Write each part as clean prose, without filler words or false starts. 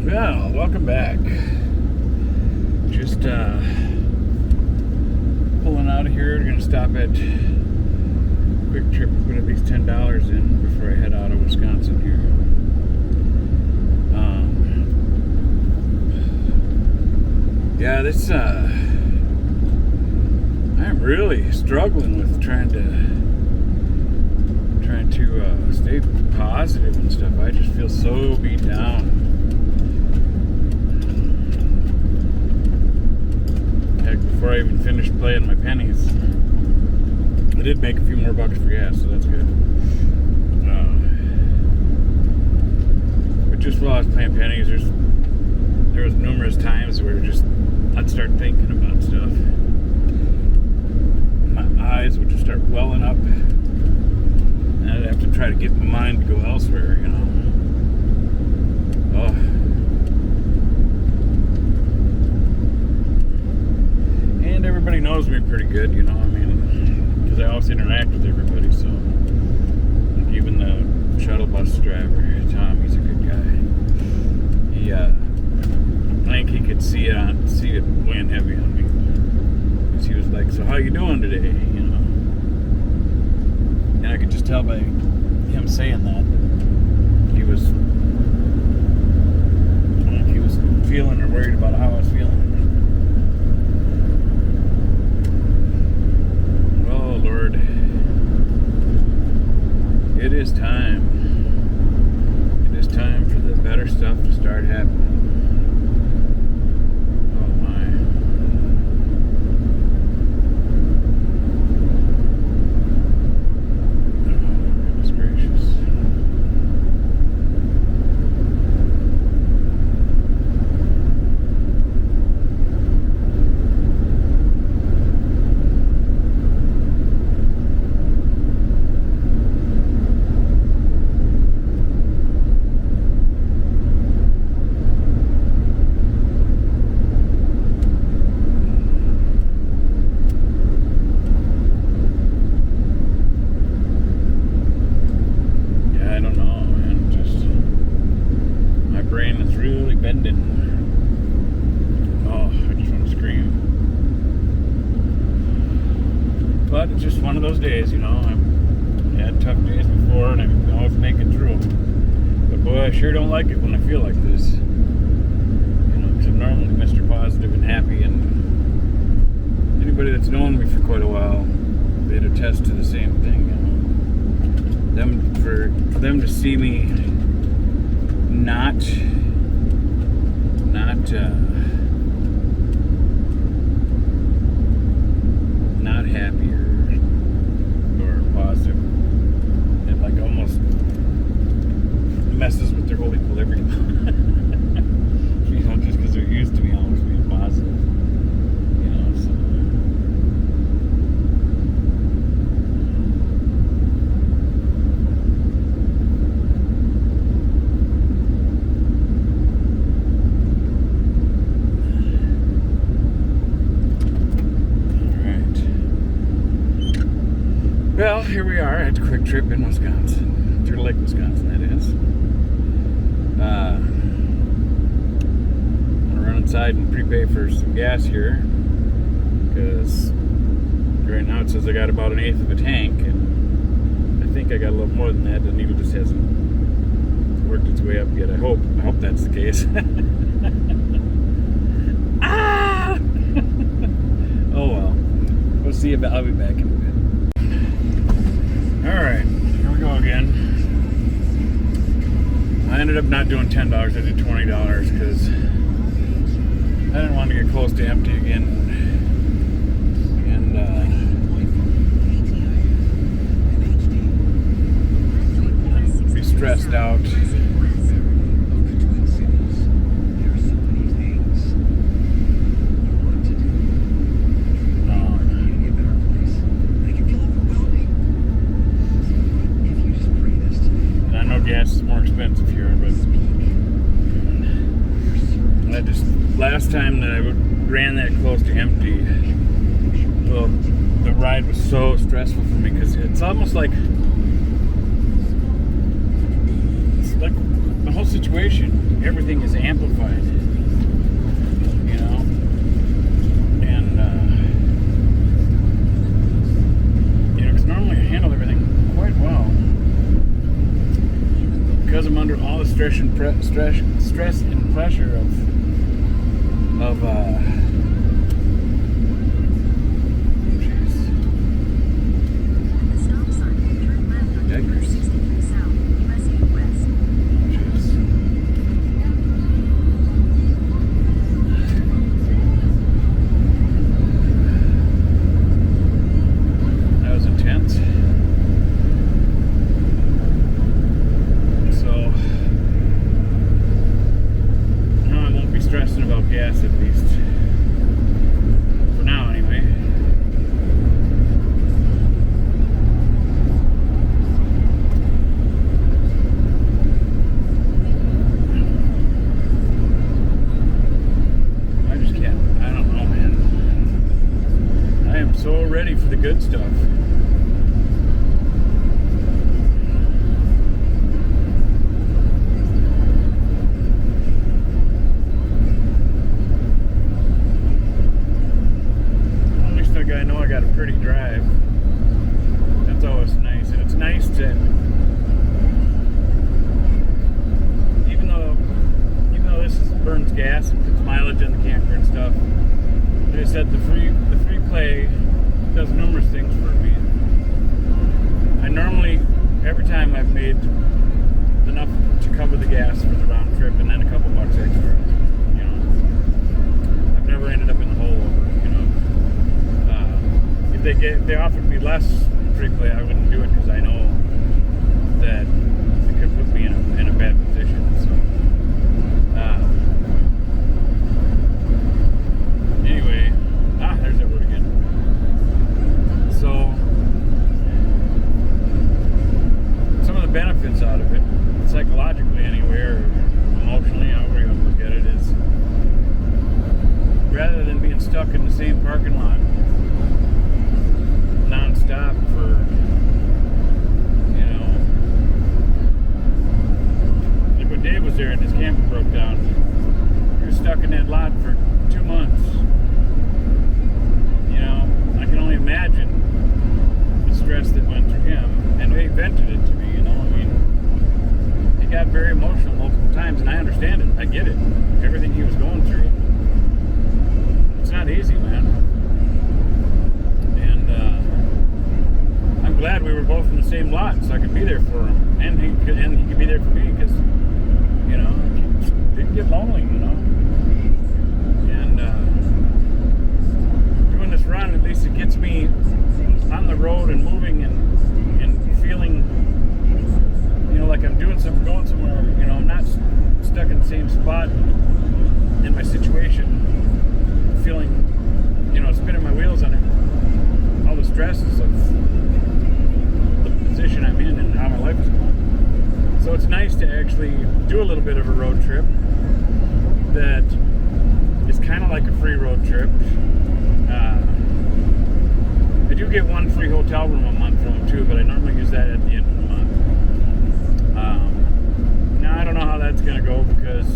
Well, welcome back. Just pulling out of here. We're gonna stop at Quick Trip. Put at least $10 in before I head out of Wisconsin here. Yeah, this I'm really struggling with trying to stay positive and stuff. I just feel so beat down. Heck, before I even finished playing my pennies, I did make a few more bucks for gas, so that's good. But just while I was playing pennies, there was numerous times where I'd start thinking about stuff. My eyes would just start welling up, and I'd have to try to get my mind to go elsewhere, you know. Oh. And everybody knows me pretty good, you know. I mean, because I always interact with everybody, so like even the shuttle bus driver, Tom, he's a good guy. I think he could see it weighing heavy on me. Because he was like, "So how you doing today?" You know. And I could just tell by him saying that he was feeling or worried about how I was feeling. Oh Lord, it is time. It is time for the better stuff to start happening. But it's just one of those days, you know. I've had tough days before, and I always make it through. But boy, I sure don't like it when I feel like this. You know, because I'm normally Mr. Positive and happy, and anybody that's known me for quite a while, they'd attest to the same thing, you know. For them to see me not happy or positive, it like almost messes with their whole equilibrium. You know, just because they're used to me always being positive, you know. So well, here we are at Quick Trip in Wisconsin. Turtle Lake, Wisconsin, that is. I'm going to run inside and prepay for some gas here. Because right now it says I got about 1/8 of a tank. And I think I got a little more than that. The needle just hasn't worked its way up yet. I hope that's the case. Ah! Oh well. We'll see about. I'll be back in a bit. Alright, here we go again. I ended up not doing $10, I did $20 because I didn't want to get close to empty again and be stressed out. Gas is more expensive here, but last time that I ran that close to empty, well, the ride was so stressful for me because it's almost like the whole situation situation, everything is amplified. You know? And, you know, because normally I handle everything quite well. Because I'm under all the stress and pressure of gas, at least for now anyway. I just can't, I don't know, man. I am so ready for the good stuff. I know I got a pretty drive. That's always nice, and it's nice to, even though this burns gas and puts mileage in the camper and stuff. Like I said, the free play does numerous things for me. I normally, every time I've made enough to cover the gas for the round trip, and then a couple bucks extra. You know, I've never ended up in the hole over. If they offered me less free play, I wouldn't do it because I know that it could put me in a bad position. So, anyway, there's that word again. So, some of the benefits out of it, psychologically anyway, or emotionally, however you want to look at it, is rather than being stuck in the same parking lot non-stop for, you know, like when Dave was there and his camper broke down, he was stuck in that lot for 2 months. You know, I can only imagine the stress that went through him, and he vented it to me, you know. I mean, he got very emotional multiple times, and I understand it. I get it. Everything he was going through. It's not easy, man. I'm glad we were both in the same lot, so I could be there for him, and he could be there for me, because, you know, it can get lonely, you know. And doing this run, at least it gets me on the road and moving and feeling, you know, like I'm doing something, going somewhere. You know, I'm not stuck in the same spot in my situation, feeling, you know, spinning my wheels on it. All the stresses of position I'm in and how my life is going. So it's nice to actually do a little bit of a road trip that is kind of like a free road trip. I do get one free hotel room a month from them too, but I normally use that at the end of the month. Now I don't know how that's going to go, because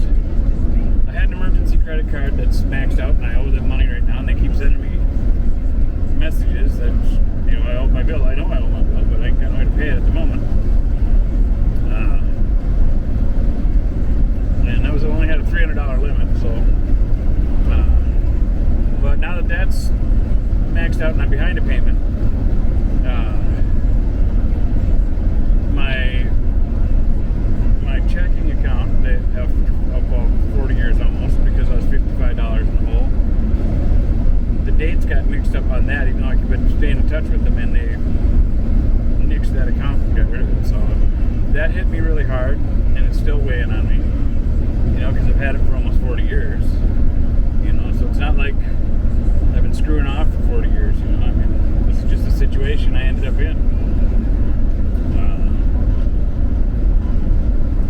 I had an emergency credit card that's maxed out and I owe them money right now, and they keep sending me messages that, you know, I owe my bill. I know I owe my bill, but I ain't got no way to pay it at the moment. And that was only had a $300 limit, so. But now that that's maxed out and I'm behind a payment, my checking account that of about 40 years almost, because I was $55 in the hole. The dates got mixed up on that, even though I could stay in touch with them, and they nixed that account and got rid of it. So that hit me really hard, and it's still weighing on me, you know, because I've had it for almost 40 years, you know. So it's not like I've been screwing off for 40 years, you know. I mean, this is just a situation I ended up in.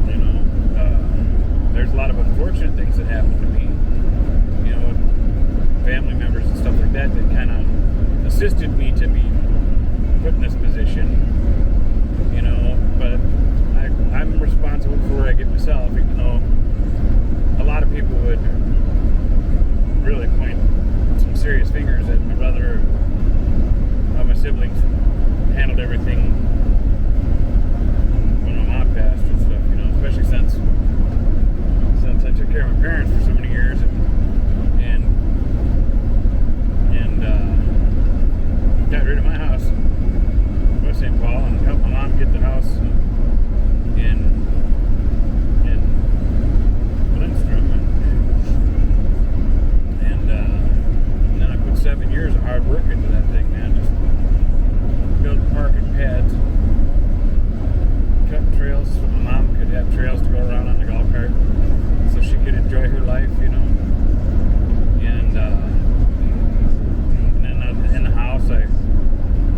You know, there's a lot of unfortunate things that happened to me, you know, with family members and stuff like that kind of assisted me to be put in this position, you know. But I I'm responsible for where I get myself, even though a lot of people would really point some serious fingers at my brother or my siblings. Handled everything when my mom passed and stuff, you know, especially since I took care of my parents for so many years and got rid of my house in West St. Paul and helped my mom get the house in Lindstrom, and then I put 7 years of hard work into that thing, man. Just build parking pads, cut trails so my mom could have trails to go around on the golf cart, so she could enjoy her life, you know. And then in the house, I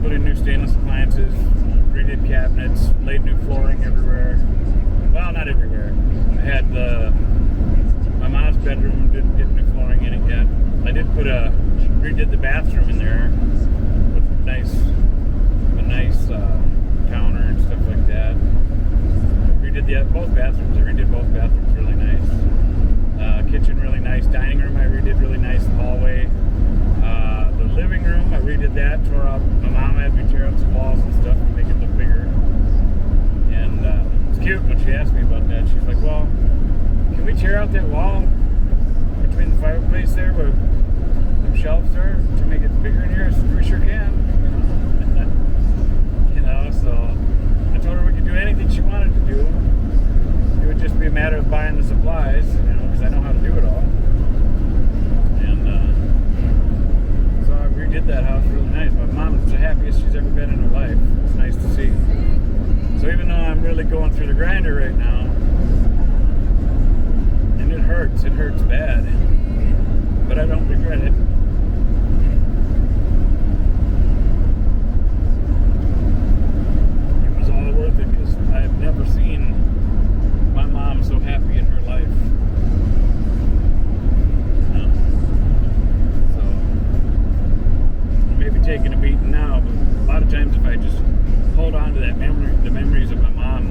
put in new stainless appliances, redid cabinets, laid new flooring everywhere. Well, not everywhere. I had my mom's bedroom, didn't get new flooring in it yet. I did redid the bathroom in there with a nice counter and stuff like that. Redid both bathrooms. I redid both bathrooms really nice. Kitchen really nice. Dining room I redid really nice. The hallway. The living room I redid that. Tore out. My mom had me tear out some walls and stuff to make it look bigger. And it's cute when she asked me about that. She's like, "Well, can we tear out that wall between the fireplace there where the shelves are to make it bigger in here?" I said, "We sure can." You know, so I told her we could do anything she wanted to do. It would just be a matter of buying the supplies, you know, because I know how to do it all. And so I redid that house really nice. My mom's the happiest she's ever been in her life. It's nice to see. So even though I'm really going through the grinder right now, and it hurts bad, but I don't regret it. It was all worth it because I have never seen my mom so happy in her life. So I may be taking a beating now, but a lot of times if I just hold on to the memories of my mom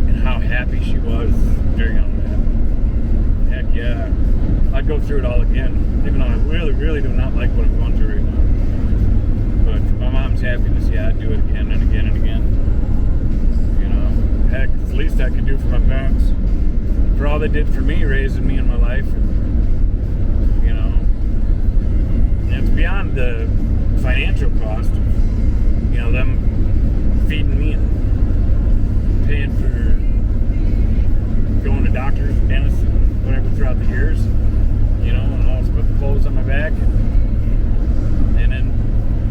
and how happy she was during all that, heck yeah, I'd go through it all again, even though I really, really do not like what I'm going through right now. But my mom's happiness, yeah, I'd do it again and again and again. You know, heck, it's the least I could do for my parents, for all they did for me, raising me in my life. You know, and it's beyond the financial cost of, you know, them feeding me and paying for going to doctors and dentists and whatever throughout the years, you know, and always put the clothes on my back, and then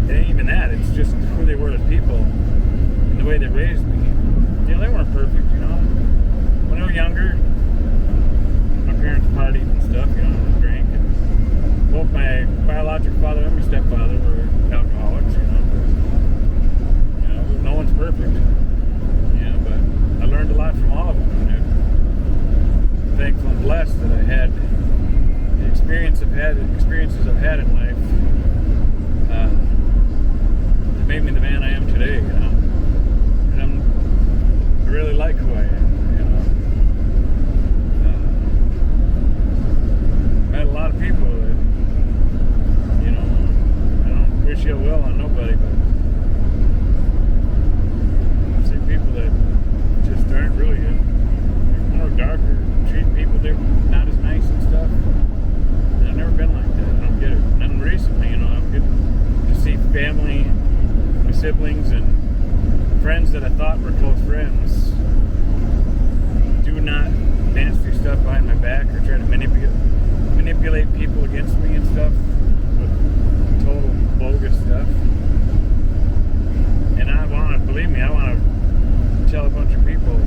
it ain't even that, it's just who they were as people and the way they raised me. You know, they weren't perfect, you know. When I was younger, my parents partied and stuff, you know, and drank, and both my biological father and my stepfather were alcoholics, you know. You know, no one's perfect, you know, but I learned a lot from all of them. And I'm thankful and blessed that I had the experiences I've had in life that made me the man I am today, you know. And I really like who I am, you know. Met a lot of people that, you know, I don't wish ill will on nobody, but I see people that just aren't really good. They're more darker, treat people not as nice and stuff. And I've never been like that. I don't get it. And then recently, you know, I'm good to see family, my siblings, and friends that I thought were close friends do not nasty stuff behind my back or try to manipulate people against me and stuff with total bogus stuff. And I want to, believe me, I want to tell a bunch of people,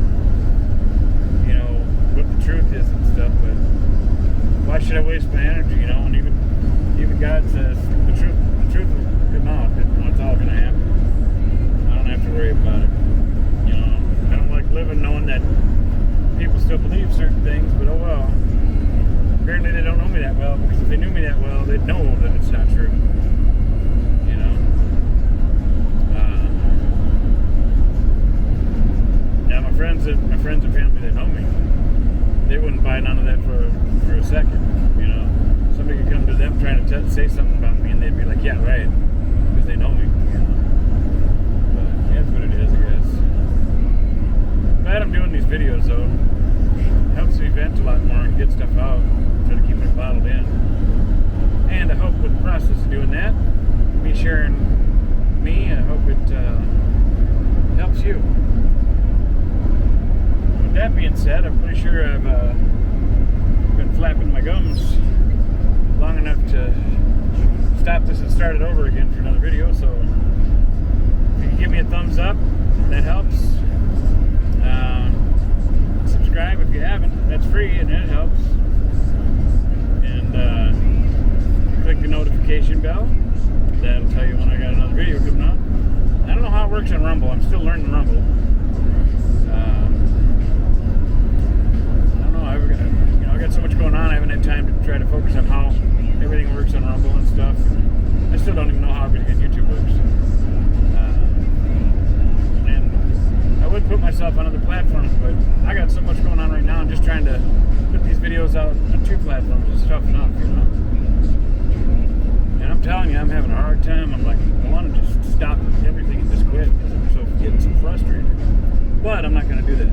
you know, what the truth is and stuff, but why should I waste my energy, you know? And even God says the truth will come out. It's all going to happen. I don't have to worry about it. You know, I don't like living knowing that people still believe certain things, but oh well. Apparently they don't know me that well, because if they knew me that well, they'd know that it's not true. You know? Yeah, my friends and family that know me, they wouldn't buy none of that for a second. You know, somebody could come to them trying to say something about me, and they'd be like, "Yeah, right," because they know me. You know, but that's what it is, I guess. Glad I'm doing these videos though. Helps me vent a lot more and get stuff out instead of keeping it bottled in. And I hope with the process of doing that, me sharing me, I hope it helps you. With that being said, I'm pretty sure I've been flapping my gums long enough to stop this and start it over again for another video. So if you can give me a thumbs up, that helps. Subscribe if you haven't. That's free and it helps. And click the notification bell. That'll tell you when I got another video coming out. I don't know how it works on Rumble. I'm still learning Rumble. I don't know. I got so much going on. I haven't had time to try to focus on how everything works on Rumble and stuff. I still don't even know how everything on YouTube works. And I would put myself on other platforms, but I got so much going on right now. I'm just trying to put these videos out on 2 platforms. It's tough enough, you know. And I'm telling you, I'm having a hard time. I'm like, I want to just stop everything and just quit because I'm getting so frustrated. But I'm not going to do that.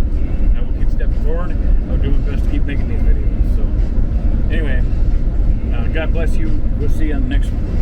I will keep stepping forward. I'll do my best to keep making these videos. So, anyway, God bless you. We'll see you on the next one.